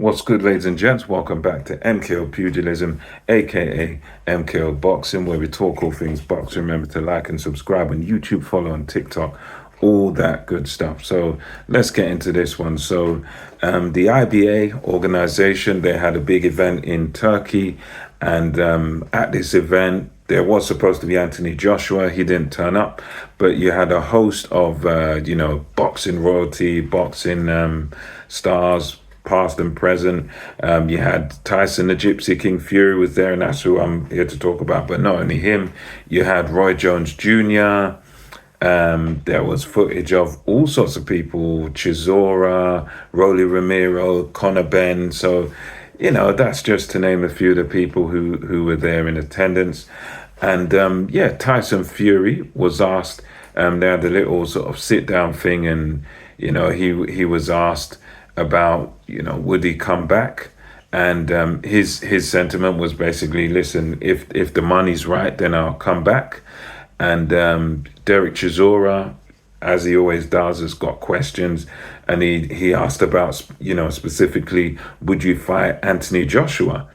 What's good, ladies and gents? Welcome back to MKO Pugilism, aka MKO Boxing, where we talk all things boxing. Remember to like and subscribe on YouTube, follow on TikTok, all that good stuff. So let's get into this one. So the IBA organization, they had a big event in Turkey, and at this event, there was supposed to be Anthony Joshua. He didn't turn up, but you had a host of, boxing royalty, boxing stars, past and present. You had Tyson, the Gypsy King Fury was there, and that's who I'm here to talk about. But not only him, you had Roy Jones Jr., there was footage of all sorts of people, Chisora, Rolly Romero, Conor Benn. So, that's just to name a few of the people who were there in attendance. And Tyson Fury was asked, they had a little sort of sit down thing, and, he was asked about, would he come back? And his sentiment was basically, listen, if the money's right, then I'll come back. And Derek Chisora, as he always does, has got questions, and he asked about, specifically, would you fight Anthony Joshua?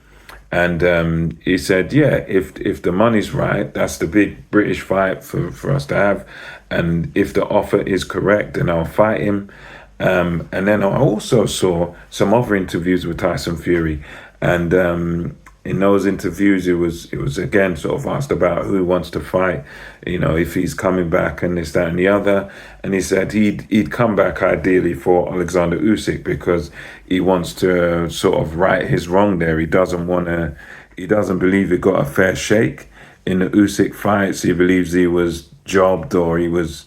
And he said, yeah, if the money's right, that's the big British fight for us to have, and if the offer is correct, then I'll fight him. And then I also saw some other interviews with Tyson Fury, and in those interviews, it was again sort of asked about who wants to fight, if he's coming back and this, that, and the other. And he said he'd come back ideally for Alexander Usyk because he wants to sort of right his wrong there. He doesn't believe he got a fair shake in the Usyk fights. He believes he was jobbed or he was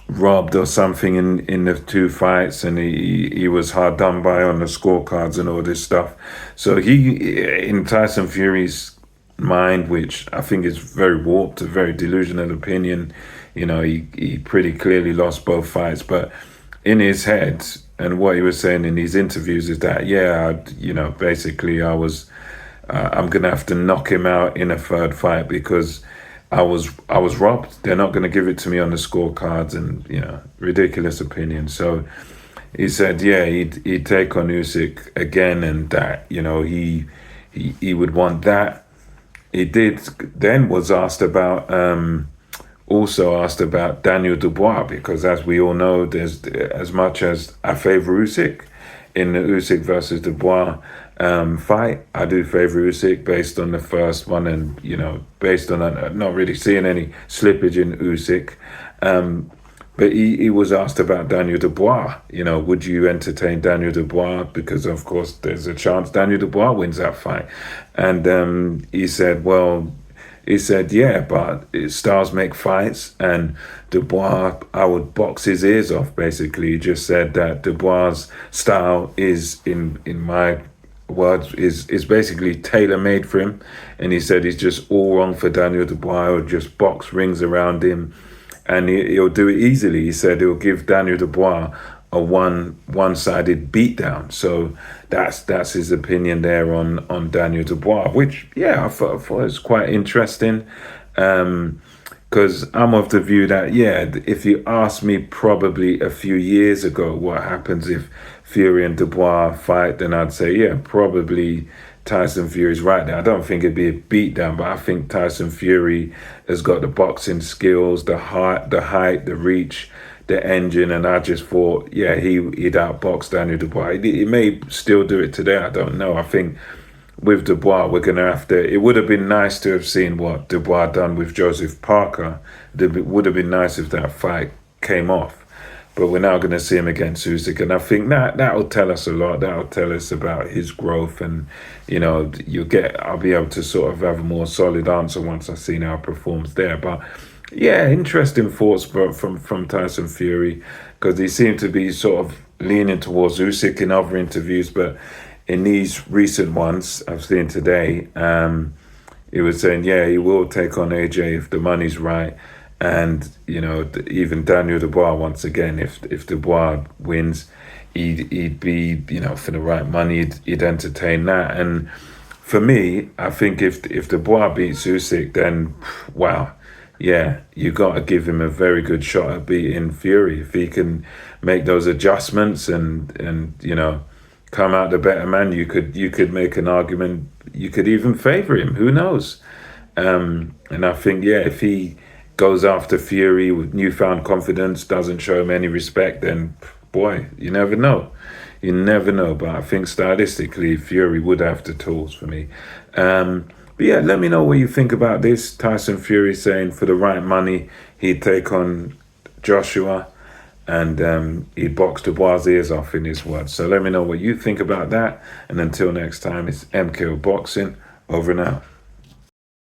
robbed or something in the two fights, and he was hard done by on the scorecards and all this stuff. So in Tyson Fury's mind, which I think is very warped, a very delusional opinion, he pretty clearly lost both fights. But in his head, and what he was saying in these interviews is that, basically I'm gonna have to knock him out in a third fight because I was robbed. They're not going to give it to me on the scorecards, and ridiculous opinion. So he said, he'd take on Usyk again, and that he would want that. He did. Then was asked about Daniel Dubois, because as we all know, there's as much as I favor Usyk in the Usyk versus Dubois fight. I do favor Usyk based on the first one, and based on not really seeing any slippage in Usyk. But he was asked about Daniel Dubois. Would you entertain Daniel Dubois? Because of course there's a chance Daniel Dubois wins that fight. And he said, yeah, but stars make fights, and Dubois, I would box his ears off. Basically, he just said that Dubois' style is, in my words, is basically tailor-made for him, and he said he's just all wrong for Daniel Dubois. He'll just box rings around him, and he'll do it easily. He said he'll give Daniel Dubois a one-sided beatdown. So that's his opinion there on Daniel Dubois, which I thought was quite interesting, because I'm of the view that if you asked me probably a few years ago what happens if Fury and Dubois fight, then I'd say probably Tyson Fury's right there. I don't think it'd be a beatdown, but I think Tyson Fury has got the boxing skills, the height, the reach, the engine, and I just thought, he'd outbox Daniel Dubois. He may still do it today, I don't know. I think with Dubois, we're going to have to... It would have been nice to have seen what Dubois done with Joseph Parker. It would have been nice if that fight came off. But we're now going to see him against Usyk, and I think that will tell us a lot. That will tell us about his growth, and I'll be able to sort of have a more solid answer once I've seen how it performs there. But interesting thoughts from Tyson Fury, because he seemed to be sort of leaning towards Usyk in other interviews, but in these recent ones I've seen today, he was saying, he will take on AJ if the money's right. And, even Daniel Dubois, once again, if Dubois wins, he'd be, for the right money, he'd entertain that. And for me, I think if Dubois beats Usyk, then, wow, you got to give him a very good shot at beating Fury. If he can make those adjustments and come out the better man. You could make an argument. You could even favor him. Who knows? And I think, yeah, if he goes after Fury with newfound confidence, doesn't show him any respect, then boy, you never know. You never know. But I think stylistically, Fury would have the tools for me. But yeah, let me know what you think about this. Tyson Fury saying for the right money, he'd take on Joshua, and he'd box Dubois' ears off, in his words. So let me know what you think about that. And until next time, it's MKO Boxing. Over and out.